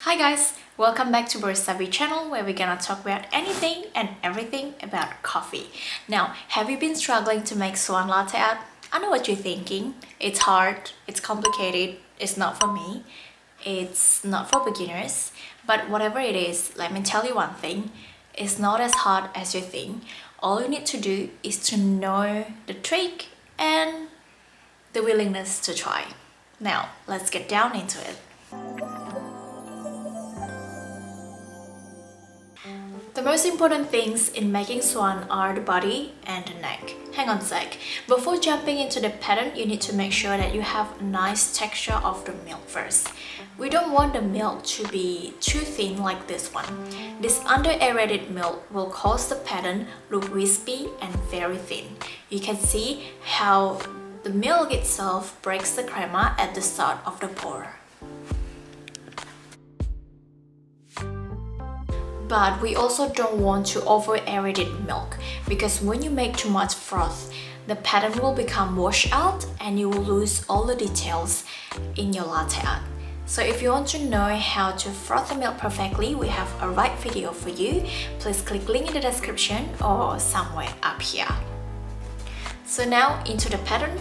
Hi guys, welcome back to Barista channel where we're gonna talk about anything and everything about coffee. Now, have you been struggling to make swan latte art? I know what you're thinking. It's hard, it's complicated, it's not for me, it's not for beginners. But whatever it is, let me tell you one thing, it's not as hard as you think. All you need to do is to know the trick and the willingness to try. Now, let's get down into it. The most important things in making swan are the body and the neck. Hang on a sec. Before jumping into the pattern, you need to make sure that you have a nice texture of the milk first. We don't want the milk to be too thin like this one. This under-aerated milk will cause the pattern look wispy and very thin. You can see how the milk itself breaks the crema at the start of the pour. But we also don't want to over-aerated milk because when you make too much froth, the pattern will become washed out and you will lose all the details in your latte art. So if you want to know how to froth the milk perfectly, we have a right video for you. Please click link in the description or somewhere up here. So now into the pattern.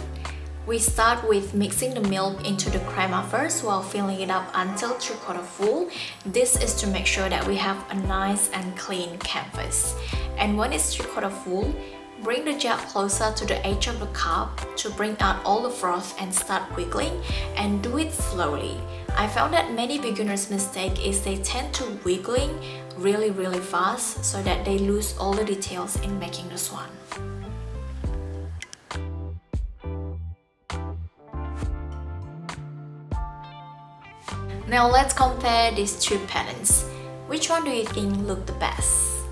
We start with mixing the milk into the crema first while filling it up until 3/4 full. This is to make sure that we have a nice and clean canvas. And when it's 3/4 full, bring the jug closer to the edge of the cup to bring out all the froth and start wiggling, and do it slowly. I found that many beginners' mistake is they tend to wiggling really fast so that they lose all the details in making the swan. Now let's compare these two patterns. Which one do you think look the best?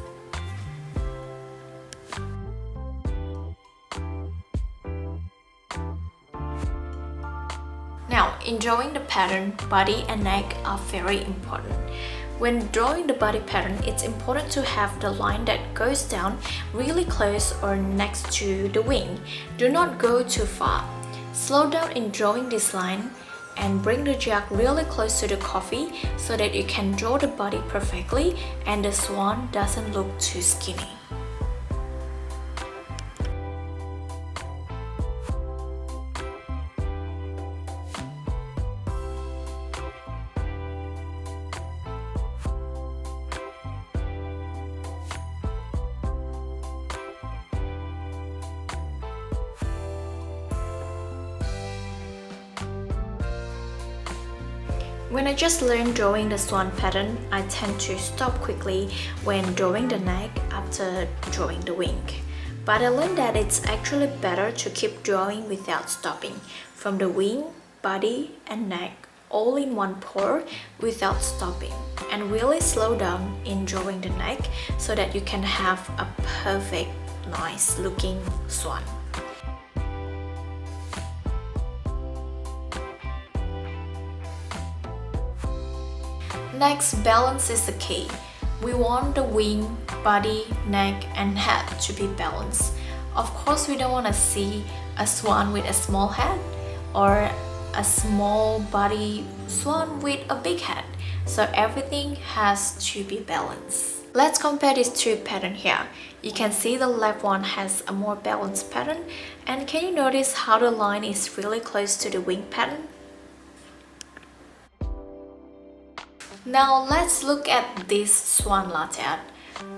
Now, in drawing the pattern, body and neck are very important. When drawing the body pattern, it's important to have the line that goes down really close or next to the wing. Do not go too far. Slow down in drawing this line and bring the jug really close to the coffee so that you can draw the body perfectly and the swan doesn't look too skinny. When I just learned drawing the swan pattern, I tend to stop quickly when drawing the neck after drawing the wing. But I learned that it's actually better to keep drawing without stopping, from the wing, body and neck all in one pour without stopping, and really slow down in drawing the neck so that you can have a perfect, nice looking swan. Next, balance is the key. We want the wing, body, neck and head to be balanced. Of course, we don't want to see a swan with a small head or a small body swan with a big head. So everything has to be balanced. Let's compare these two patterns here. You can see the left one has a more balanced pattern, and can you notice how the line is really close to the wing pattern? Now let's look at this swan latte art.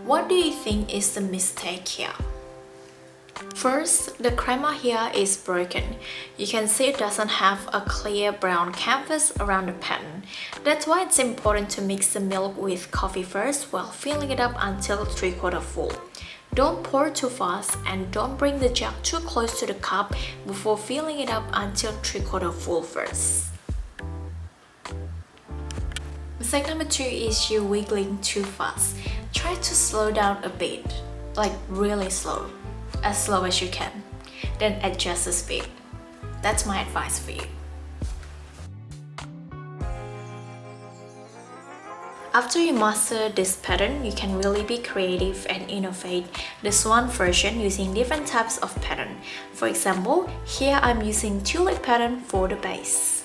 What do you think is the mistake here? First, the crema here is broken. You can see it doesn't have a clear brown canvas around the pattern. That's why it's important to mix the milk with coffee first while filling it up until 3/4 full. Don't pour too fast and don't bring the jug too close to the cup before filling it up until 3/4 full first. Mistake number 2 is you wiggling too fast. Try to slow down a bit, like really slow as you can. Then adjust the speed. That's my advice for you. After you master this pattern, you can really be creative and innovate the swan version using different types of pattern. For example, here I'm using tulip pattern for the base.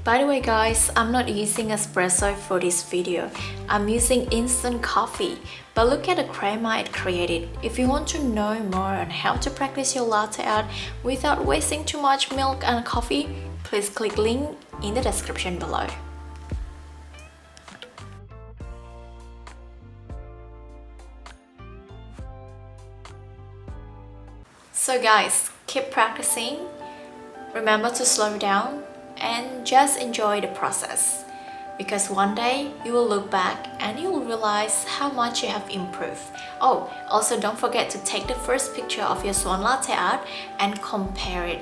By the way guys, I'm not using espresso for this video. I'm using instant coffee. But look at the crema it created. If you want to know more on how to practice your latte art without wasting too much milk and coffee, please click link in the description below. So guys, keep practicing. Remember to slow down and just enjoy the process, because one day you will look back and you will realize how much you have improved. Oh, also don't forget to take the first picture of your swan latte art and compare it,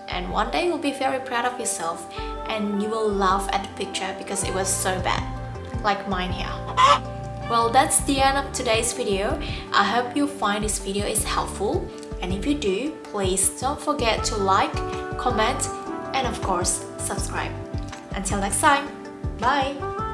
and one day you'll be very proud of yourself and you will laugh at the picture because it was so bad, like mine here. Well, that's the end of today's video. I hope you find this video is helpful, and if you do, please don't forget to like, comment, and of course, subscribe. Until next time, bye!